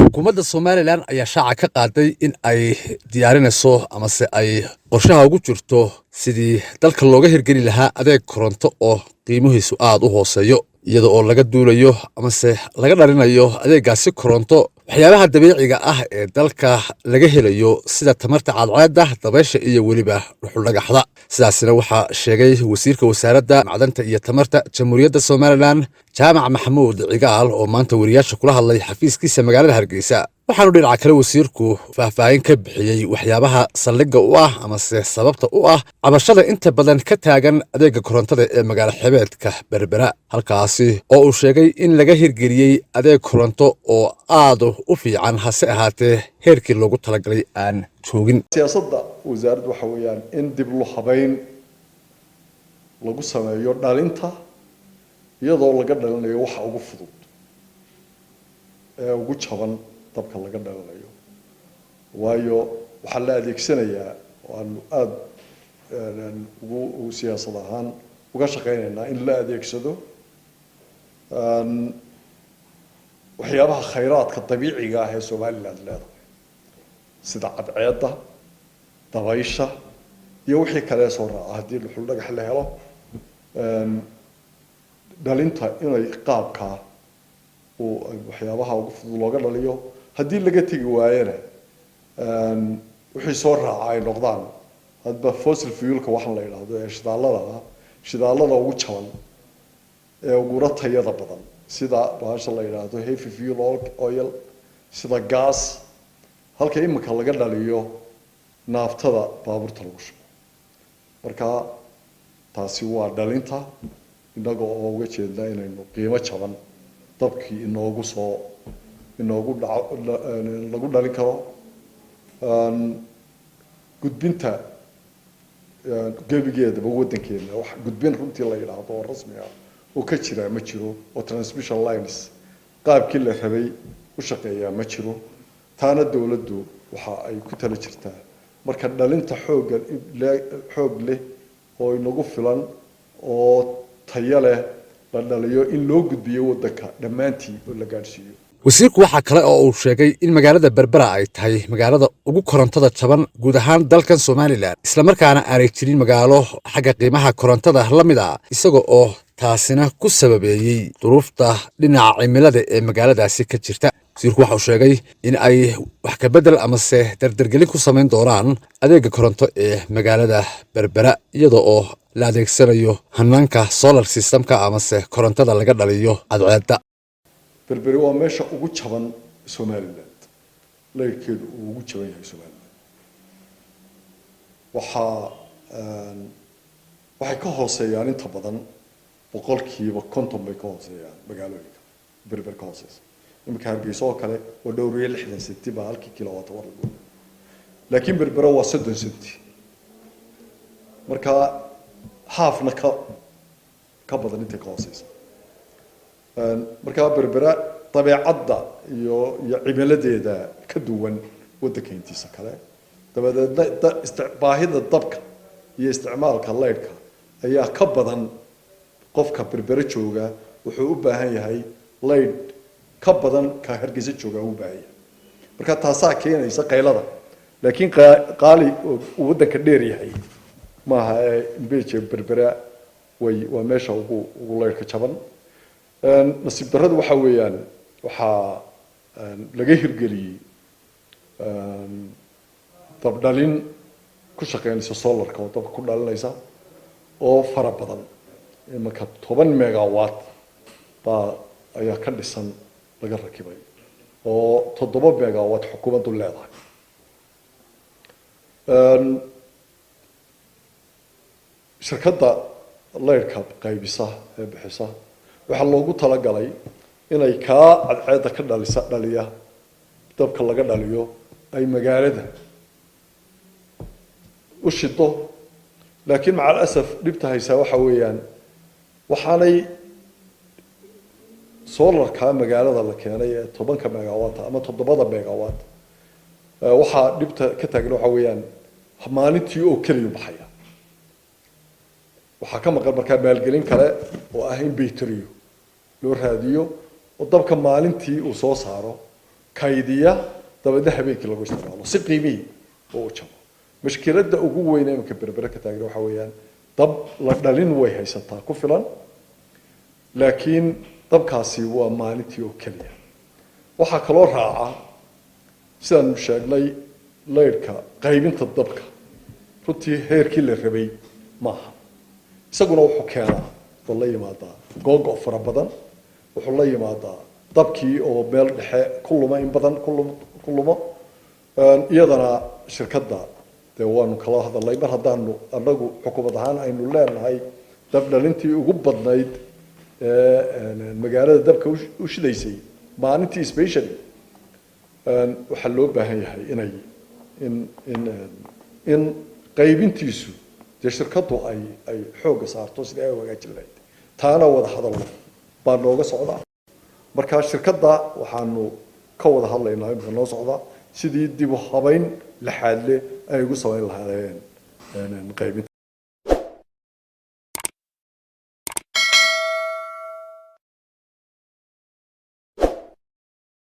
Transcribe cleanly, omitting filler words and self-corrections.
xukuumadda Somaliland ayaa shaaca ka qaaday in ay diyaarinayso amase ay qorshaha ugu jirto sidii dalka looga hirgeli lahaa adeeg koronto oo qiimihiisu aad u hooseeyo iyada oo laga duulayo amase laga dhalinayo adeegaasi koronto waxyaabaha dabiiciga ah ee dalka laga helayo sida tamarta cadceedda dabaysha iyo weliba dhuxul dhagaxda sidaasina waxaa sheegay wasiirka wasaaradda macdanta iyo tamarta jamhuuriyadda Somaliland jaamac maxamuud cigaal oo maanta wariyaasha kula hadlay xafiiskiisa magaalada Hargeysa waxaanu dhinaca kale wasiirku faahfaahin ka bixiyay waxyaabaha saldhigga u ah amase sababta u ah cabashada inta badan ka taagan adeega korontada ee magaalo xebeedka Berbera halkaasi oo uu sheegay in laga hirgeliyay adeeg koronto oo aad u fiican hase ahaatee heerkii loogu talagalay aan joogin siyaasadda wasaaraddu waxa weeyaan in dib loo habeyn lagu sameeyo dhalinta iyadoo laga dhalinayo waxa ugu fudud ee ugu jaban dabka laga dhalanayo waayo waxa la adeegsanayaa waan aad ugu siyaasad ahaan uga shaqeynaynaa in la adeegsado waxyaabaha khayraadka dabiiciga ah ee Somaliland leedahay sida cadceedda dabaysha iyo wixii kale soo raaca haddii dhuxul dhagax la helo dhalinta inay qaabka oo waxyaabaha ugu fudud looga dhaliyo haddii laga tagi waayana wixii soo raaca ay noqdaan hadba fossil fuel-ka waxaan la yiraahdo ee shidaalada ugu jaban ee ugu ratayada badan sida baasha la yiraahdo heavy fuel oil sida gas halka imika laga dhaliyo naaftada baabuurta lagu shubo marka taasi waa dhalinta inaga oo uga jeedna inaynu qiimo jaban dabkii inoogu lagu dhalin karo gudbinta gebigeedaba wadankeena wax gudbin runtii la yiraahdo oo rasmi ah oo ka jira ma jiro oo transmission lines qaabkii la rabay u shaqeeyaa ma jiro taana dawladdu waxa ay ku tala jirtaa marka dhalinta xoog leh oo inagu filan oo tayo leh la dhaliyo in loo gudbiyo wadanka dhammaantii oo la gaarsiiyo wasiirku waxa kale oo uu sheegay in magaalada Berbera ay tahay magaalada ugu korontada jaban guud ahaan dalkan Somaliland isla markaana aanay jirin magaalo xagga qiimaha korontada la mid ah isagoo oo taasina ku sababeeyay duruufta dhinaca cimilada ee magaaladaasi ka jirta wasiirku waxa uu sheegay in ay wax ka bedel amase dardargelin ku sameyn doonaan adeega koronto ee magaalada Berbera iyadoo oo la adeegsanayo hanaanka solar system-ka amase korontada laga dhaliyo cadceedda Berbera waa meesha ugu jaban Somaliland leerkeedu ugu jaban yahay Somaliland waxay ka hooseeyaan inta badan boqolkiiba 50 bay ka hooseeyaan magaalooyinka Berbera ka hooseeyaan imika Hargeysa oo kale waa dhowr iyo 60 senti baa halkii kilowatt war lagu laakiin Berbera waa 30 senti marka halfna ka badan inta ka hooseysa marka Berbera dabeecadda iyo cimiladeeda ka duwan wadanka intiisa kale dabadeedna baahida dabka iyo isticmaalka leydhka ayaa ka badan qofka Berbera jooga wuxuu u baahan yahay leydh ka badan ka Hargeysa jooga u baahan yahay marka taasaa keenaysa qaylada laakiin qaali wadanka dheer yahay maaha imbeje Berbera waa meesha ugu leydhka jaban nasiib darradu waxa weeyaan waxa laga hirgeliyay dab dhalin ku shaqeynaysa solarka oo dabka ku dhalinaysa oo fara badan imika 10 megawatt ayaa ka dhisan laga rakibay oo 7 megawatt xukuumaddu leedahay shirkadda leydhka qaybisa ee bixisa waxa loogu talagalay inay ka cadceedda ka dhaliya dabka laga dhaliyo ay magaalada u shido laakiin macal asaf dhibta haysa waxa weeyaan waxaanay solarka magaalada la keenay ee 10 megawatt ama 7 megawatt waxa dhibta ka taagan waxa weeyaan maalintii oo kaliya baxaya waxa ka maqan markaa maalgelin kale oo ah in battery loo raadiyo oo dabka maalintii uu soo saaro kaydiya dabeedna habeenkii lagu isticmaalo si qiimihii oo u jabo mushkiladda ugu weyn ee marka berbera ka taagan waxa weeyaan dab la dhalin way haysataa ku filan laakiin dabkaasi waa maalintii oo keliya waxaa kaloo raaca sidaan sheegnay leyrka qaybinta dabka runtii heerkii la rabay maaha isaguna wuxuu keenaa oo la yimaadaa googo fara badan wuxuu la yimaadaa dabkii oo meel dhexe ku luma in badan ku lumo iyadana shirkadda dee waanu kala hadalnay mar haddaanu annagu xukuumad ahaan aynu leenahay dab dhalintii ugu badnayd magaalada dabka u shidaysay maalintii specially waxaa loo baahan yahay inay in qaybintiisu dee shirkaddu ay xoogga saarto sidii ay hagaajin lahayd taana wada hadalno baa nooga socda marka shirkadda waxaanu ka wada hadlaynaa imika noo socda sidii dib u habayn laxaadle ay ugu samayn lahaayeen qaybinta